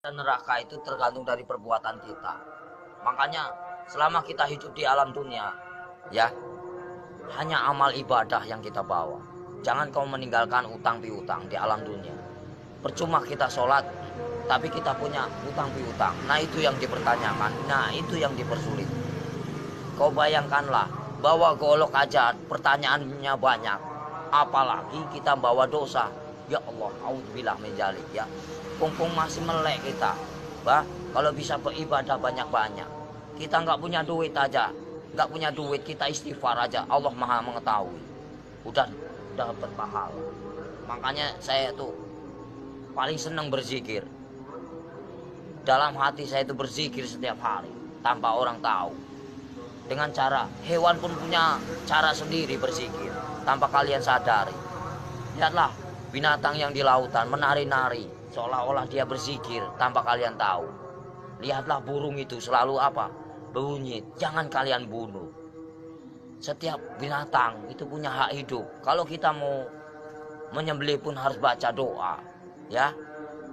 Dan neraka itu tergantung dari perbuatan kita. Makanya selama kita hidup di alam dunia, ya, hanya amal ibadah yang kita bawa. Jangan kau meninggalkan utang piutang di alam dunia. Percuma kita sholat, tapi kita punya utang piutang. Nah itu yang dipertanyakan, nah itu yang dipersulit. Kau bayangkanlah, bawa golok aja pertanyaannya banyak. Apalagi kita bawa dosa. Ya Allah, auzubillah min dzalik ya. Mumpung masih melek kita, kalau bisa beribadah banyak-banyak. Kita nggak punya duit aja, nggak punya duit kita istighfar aja. Allah Maha mengetahui. Udah dapat pahala. Makanya saya tuh paling senang berzikir. Dalam hati saya itu berzikir setiap hari tanpa orang tahu. Dengan cara hewan pun punya cara sendiri berzikir tanpa kalian sadari. Lihatlah binatang yang di lautan menari-nari seolah-olah dia berzikir tanpa kalian tahu. Lihatlah burung itu selalu apa? Bunyi, jangan kalian bunuh. Setiap binatang itu punya hak hidup. Kalau kita mau menyembelih pun harus baca doa, ya.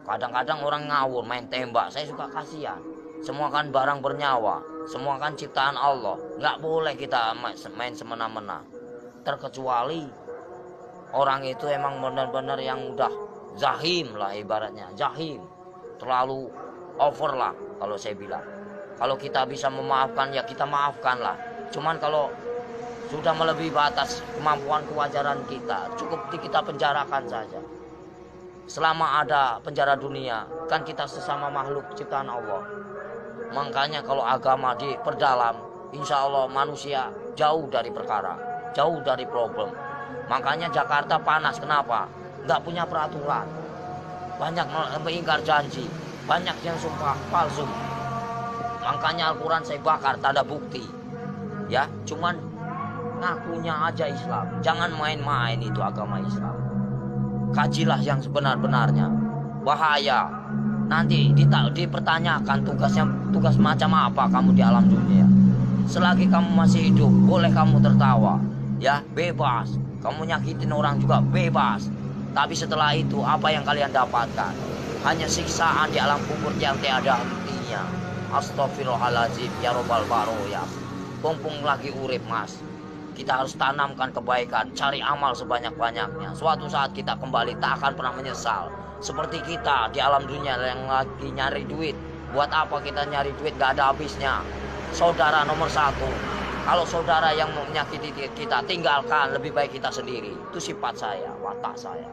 Kadang-kadang orang ngawur main tembak, saya suka kasihan. Semua kan barang bernyawa, semua kan ciptaan Allah. Nggak boleh kita main semena-mena. Terkecuali orang itu emang benar-benar yang udah zahim lah ibaratnya, zahim. Terlalu over lah kalau saya bilang. Kalau kita bisa memaafkan ya kita maafkan lah. Cuman kalau sudah melebihi batas kemampuan kewajaran kita, cukup kita penjarakan saja. Selama ada penjara dunia, kan kita sesama makhluk ciptaan Allah. Makanya kalau agama diperdalam, insya Allah manusia jauh dari perkara, jauh dari problem. Makanya Jakarta panas, kenapa? Nggak punya peraturan. Banyak mengingkar janji, banyak yang sumpah palsu. Makanya Al-Quran saya bakar, tak ada bukti. Ya, cuman ngakunya aja Islam. Jangan main-main itu agama Islam. Kajilah yang sebenar-benarnya. Bahaya. Nanti dipertanyakan tugas macam apa kamu di alam dunia. Selagi kamu masih hidup, boleh kamu tertawa. Ya, bebas. Kamu nyakitin orang juga bebas. Tapi setelah itu apa yang kalian dapatkan? Hanya siksaan di alam kubur yang tiada hentinya. Astagfirullahaladzim ya robbal baroya. Mumpung lagi urip mas, kita harus tanamkan kebaikan, cari amal sebanyak-banyaknya. Suatu saat kita kembali tak akan pernah menyesal. Seperti kita di alam dunia yang lagi nyari duit. Buat apa kita nyari duit gak ada habisnya. Saudara nomor satu. Kalau saudara yang menyakiti kita, tinggalkan, lebih baik kita sendiri. Itu sifat saya, watak saya.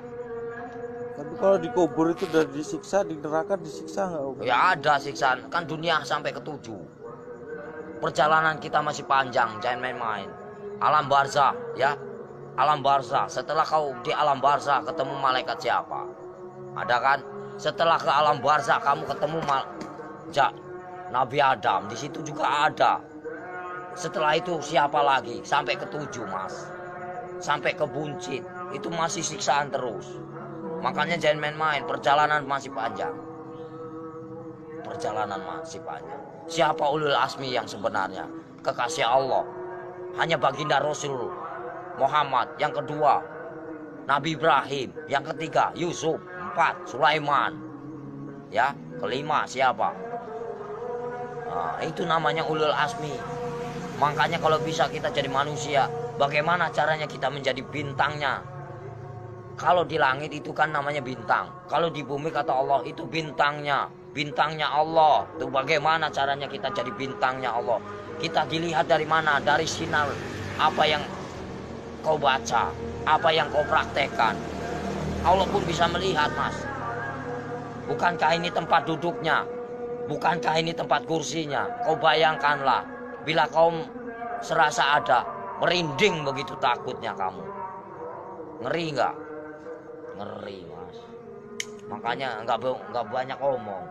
Tapi kalau dikubur itu udah disiksa, di neraka disiksa nggak Om? Ya ada siksaan, kan dunia sampai ke 7. Perjalanan kita masih panjang, jangan main-main. Alam barzah, ya, alam barzah. Setelah kau di alam barzah ketemu malaikat siapa? Ada kan? Setelah ke alam barzah kamu ketemu Nabi Adam, di situ juga ada. Setelah itu siapa lagi? Sampai ke 7 mas, sampai ke buncit, itu masih siksaan terus. Makanya jangan main-main, perjalanan masih panjang. Perjalanan masih panjang. Siapa ulul asmi yang sebenarnya? Kekasih Allah. Hanya baginda Rasul Muhammad. Yang kedua Nabi Ibrahim. Yang ketiga Yusuf. 4 Sulaiman. Ya, kelima siapa? Nah, itu namanya ulul asmi. Makanya kalau bisa kita jadi manusia, bagaimana caranya kita menjadi bintangnya? Kalau di langit itu kan namanya bintang. Kalau di bumi kata Allah itu bintangnya. Bintangnya Allah. Itu bagaimana caranya kita jadi bintangnya Allah? Kita dilihat dari mana? Dari sinar apa yang kau baca, apa yang kau praktekkan. Allah pun bisa melihat mas. Bukankah ini tempat duduknya? Bukankah ini tempat kursinya? Kau bayangkanlah, bila kau serasa ada, merinding begitu takutnya kamu. Ngeri nggak? Ngeri mas. Makanya nggak banyak omong.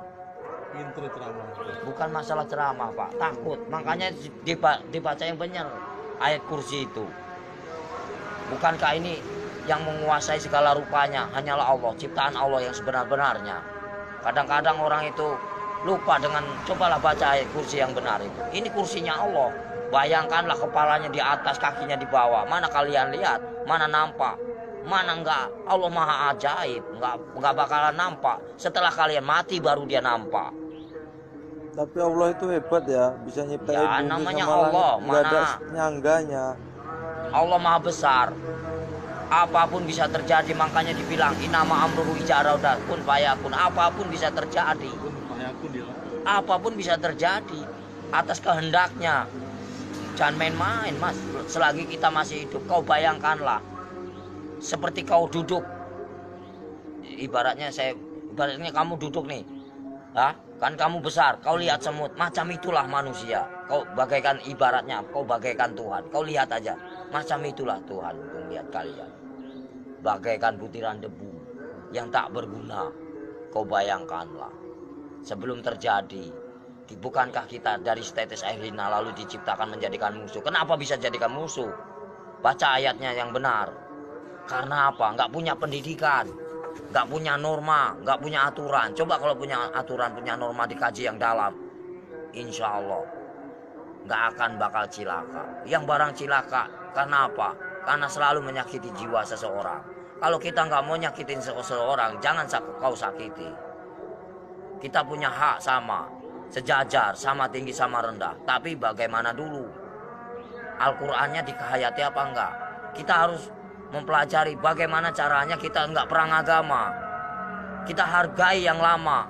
Pinter ceramah. Bukan masalah ceramah pak, takut. Makanya dibaca yang benar ayat kursi itu. Bukankah ini yang menguasai segala rupanya hanyalah Allah, ciptaan Allah yang sebenar-benarnya. Kadang-kadang orang itu lupa dengan cobalah baca ayat kursi yang benar itu. Ini kursinya Allah. Bayangkanlah kepalanya di atas, kakinya di bawah. Mana kalian lihat? Mana nampak? Mana enggak? Allah maha ajaib, enggak bakalan nampak. Setelah kalian mati baru dia nampak. Tapi Allah itu hebat ya, bisa nyiptain Ya, bumi namanya sama Allah, langit, nggak ada mana? nyangganya. Allah maha besar. Apapun bisa terjadi, makanya dibilang inama amruhu iza arada kun fayakun. Apapun bisa terjadi. Apapun bisa terjadi atas kehendaknya. Jangan main-main, Mas. Selagi kita masih hidup, kau bayangkanlah seperti kau duduk. Ibaratnya kamu duduk nih. Kan kamu besar, kau lihat semut, macam itulah manusia. Kau bagaikan ibaratnya, kau bagaikan Tuhan. Kau lihat aja, macam itulah Tuhan melihat kalian. Bagaikan butiran debu yang tak berguna. Kau bayangkanlah, sebelum terjadi, bukankah kita dari setetes air hina lalu diciptakan menjadikan musuh? Kenapa bisa jadikan musuh? Baca ayatnya yang benar. Karena apa? Nggak punya pendidikan, nggak punya norma, nggak punya aturan. Coba kalau punya aturan, punya norma, dikaji yang dalam, insya Allah nggak akan bakal cilaka. Yang barang cilaka, karena apa? Karena selalu menyakiti jiwa seseorang. Kalau kita nggak mau nyakitin seseorang, jangan kau sakiti. Kita punya hak sama, sejajar, sama tinggi, sama rendah. Tapi bagaimana dulu? Al-Qur'annya dikehayati apa enggak? Kita harus mempelajari bagaimana caranya kita enggak perang agama. Kita hargai yang lama.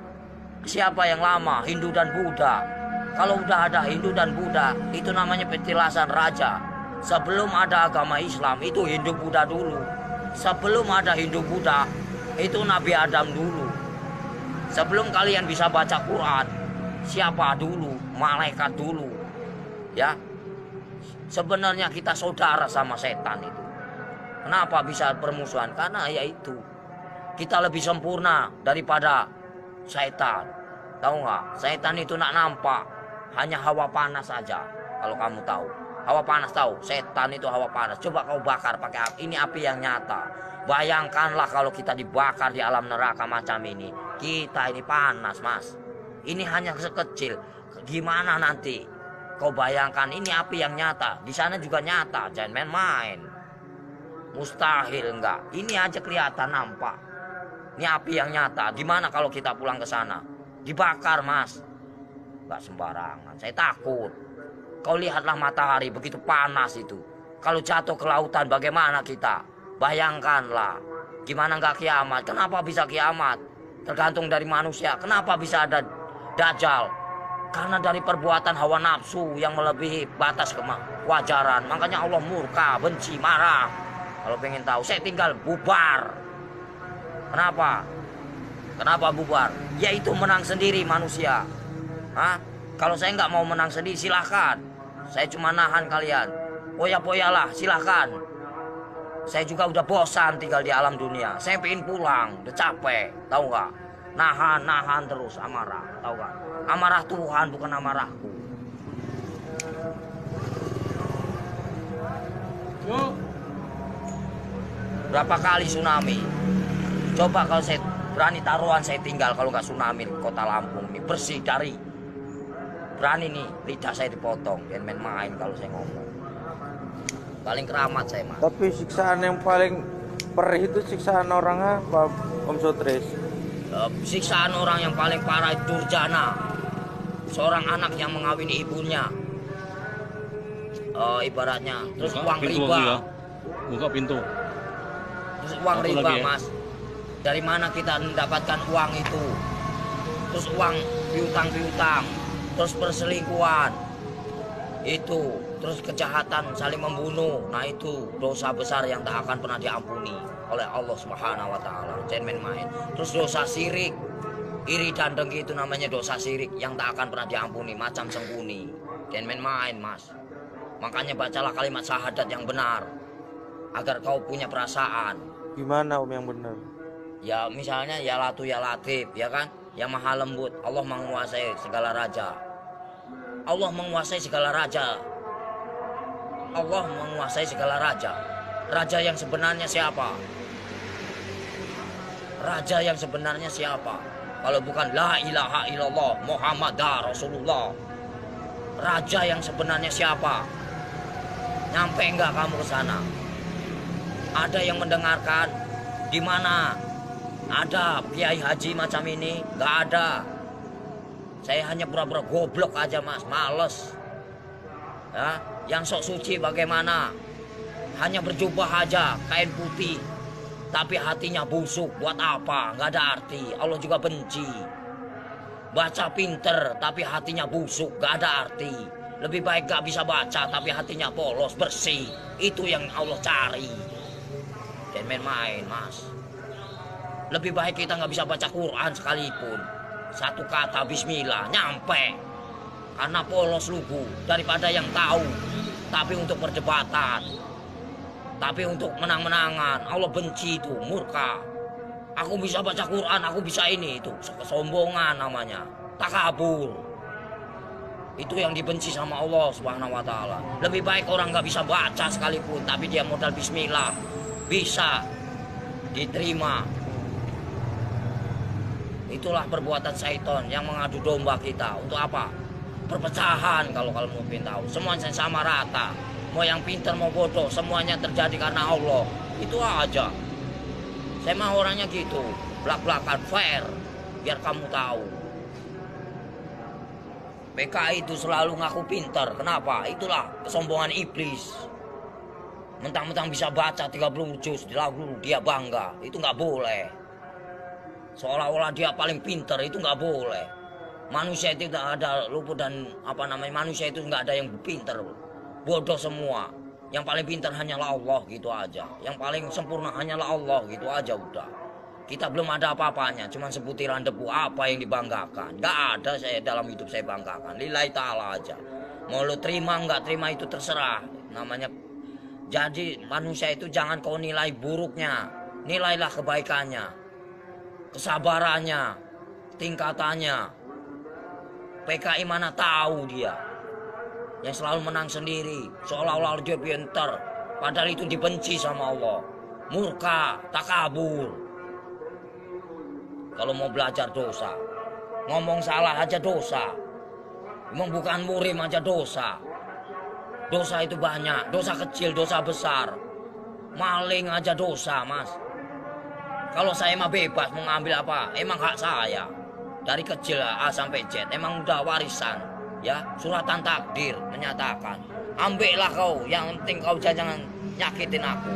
Siapa yang lama? Hindu dan Buddha. Kalau udah ada Hindu dan Buddha, itu namanya petilasan raja. Sebelum ada agama Islam, itu Hindu Buddha dulu. Sebelum ada Hindu Buddha, itu Nabi Adam dulu. Sebelum kalian bisa baca Quran, siapa dulu? Malaikat dulu. Ya. Sebenarnya kita saudara sama setan itu. Kenapa bisa permusuhan? Karena yaitu kita lebih sempurna daripada setan. Tahu nggak? Setan itu nak nampak, hanya hawa panas saja. Kalau kamu tahu, hawa panas tahu. Setan itu hawa panas. Coba kau bakar pakai api. Ini api yang nyata. Bayangkanlah kalau kita dibakar di alam neraka macam ini. Kita ini panas, Mas. Ini hanya sekecil. Gimana nanti? Kau bayangkan ini api yang nyata. Di sana juga nyata. Jangan main-main. Mustahil enggak. Ini aja kelihatan nampak. Ini api yang nyata. Gimana kalau kita pulang ke sana? Dibakar, Mas. Enggak sembarangan. Saya takut. Kau lihatlah matahari begitu panas itu. Kalau jatuh ke lautan bagaimana kita? Bayangkanlah. Gimana enggak kiamat? Kenapa bisa kiamat? Tergantung dari manusia. Kenapa bisa ada Dajjal? Karena dari perbuatan hawa nafsu yang melebihi batas kewajaran. Makanya Allah murka, benci, marah. Kalau pengen tahu, saya tinggal bubar. Kenapa? Kenapa bubar? Yaitu menang sendiri manusia. Kalau saya nggak mau menang sendiri, silahkan. Saya cuma nahan kalian. Poya-poyalah, silahkan. Saya juga udah bosan tinggal di alam dunia. Saya pengen pulang, udah capek. Tahu nggak? Nahan terus amarah. Tahu nggak? Amarah Tuhan bukan amarahku. Berapa kali tsunami? Coba kalau saya berani taruhan saya tinggal kalau nggak tsunami kota Lampung ini bersih dari. Berani nih lidah saya dipotong. Jangan main-main kalau saya ngomong. Paling keramat saya, Mas. Tapi siksaan yang paling perih itu siksaan orang apa, Om Sotris? Siksaan orang yang paling parah itu durjana. Seorang anak yang mengawini ibunya. Ibaratnya. Terus buka uang riba. Ya. Buka pintu. Terus uang riba, ya? Mas. Dari mana kita mendapatkan uang itu? Terus uang piutang. Terus perselingkuhan. Itu. Terus kejahatan saling membunuh. Nah itu dosa besar yang tak akan pernah diampuni oleh Allah Subhanahu wa taala. Jangan main-main. Terus dosa syirik. Iri dan dengki itu namanya dosa syirik yang tak akan pernah diampuni, macam sembunyi. Jangan main-main, Mas. Makanya bacalah kalimat syahadat yang benar agar kau punya perasaan. Gimana Om yang benar? Ya misalnya ya Latu ya Latif, ya kan? Yang maha lembut. Allah menguasai segala raja. Allah menguasai segala raja. Allah menguasai segala raja. Raja yang sebenarnya siapa? Raja yang sebenarnya siapa? Kalau bukan la ilaha illallah Muhammadar Rasulullah. Raja yang sebenarnya siapa? Nyampe enggak kamu ke sana? Ada yang mendengarkan? Di mana ada kiai haji macam ini? Nggak ada. Saya hanya pura-pura goblok aja mas, males. Ya, yang sok suci bagaimana? Hanya berjubah aja, kain putih, tapi hatinya busuk. Buat apa? Nggak ada arti. Allah juga benci. Baca pinter, tapi hatinya busuk, nggak ada arti. Lebih baik gak bisa baca, tapi hatinya polos, bersih. Itu yang Allah cari. Jangan main-main mas. Lebih baik kita nggak bisa baca Quran sekalipun, satu kata Bismillah nyampe, karena polos lugu, daripada yang tahu tapi untuk perdebatan, tapi untuk menang-menangan. Allah benci itu, murka. Aku bisa baca Quran, aku bisa ini, itu kesombongan namanya, takabur. Itu yang dibenci sama Allah Subhanahu wa Ta'ala. Lebih baik orang nggak bisa baca sekalipun, tapi dia modal Bismillah bisa diterima. Itulah perbuatan syaitan yang mengadu domba kita. Untuk apa? Perpecahan. Kalau mau tahu, semuanya sama rata. Mau yang pintar mau bodoh, semuanya terjadi karena Allah. Itu aja. Saya mah orangnya gitu, belak-belakan, fair, biar kamu tahu. PKI itu selalu ngaku pintar. Kenapa? Itulah kesombongan iblis. Mentang-mentang bisa baca 30 juz di lagu, dia bangga. Itu nggak boleh. Seolah-olah dia paling pintar, itu nggak boleh. Manusia itu tidak ada luput dan manusia itu nggak ada yang pintar. Bodoh semua. Yang paling pintar hanyalah Allah, gitu aja. Yang paling sempurna hanyalah Allah, gitu aja udah. Kita belum ada apa-apanya, cuma sebutiran debu. Apa yang dibanggakan? Nggak ada saya dalam hidup saya banggakan. Lillahi ta'ala aja. Mau lo terima nggak terima itu terserah. Namanya. Jadi manusia itu jangan kau nilai buruknya. Nilailah kebaikannya, kesabarannya, tingkatannya. PKI mana tahu dia yang selalu menang sendiri, seolah-olah dia pintar, padahal itu dibenci sama Allah. Murka, takabur. Kalau mau belajar dosa, ngomong salah aja dosa, emang bukan murim aja dosa. Dosa itu banyak, dosa kecil, dosa besar. Maling aja dosa mas. Kalau saya mah bebas mau ngambil apa, emang hak saya. Dari kecil A sampai Z, emang udah warisan. Ya, suratan takdir menyatakan. Ambillah kau, yang penting kau jangan nyakitin aku.